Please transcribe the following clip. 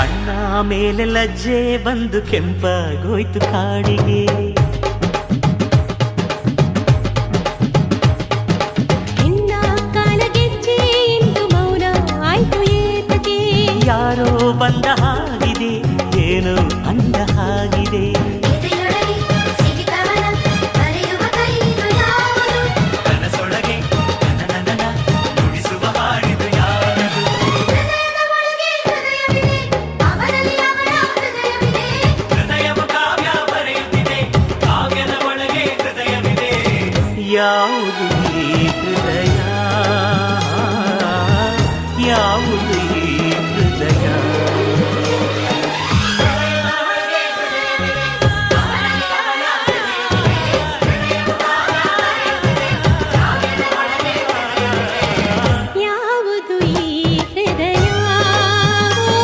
ಕಣ್ಣ ಮೇಲೆ ಲಜ್ಜೆ ಬಂದು ಕೆಂಪಾಗೋಯ್ತು ಕಾಡಿಗೆ. ಹೆಣ್ಣ ಕಾಲಗೆಜ್ಜೆ ಎಂದು ಮೌನ ಆಯ್ತು ಏತಕ್ಕೆ? ಯಾರೋ ಬಂದ ಹಾಗಿದೆ, ಏನೋ ಅಂದ ಹಾಗಿದೆ. ಕನಸೊಳಗೆ ನನ್ನ ನುಡಿಸುವ ಹಾಡಿದು ಯಾರದು? ಹೃದಯವು ಕಾವ್ಯ ಬರೆಯುತ್ತಿದೆ, ಕಾವ್ಯದ ಒಳಗೆ ಹೃದಯವಿದೆ. ಯಾವ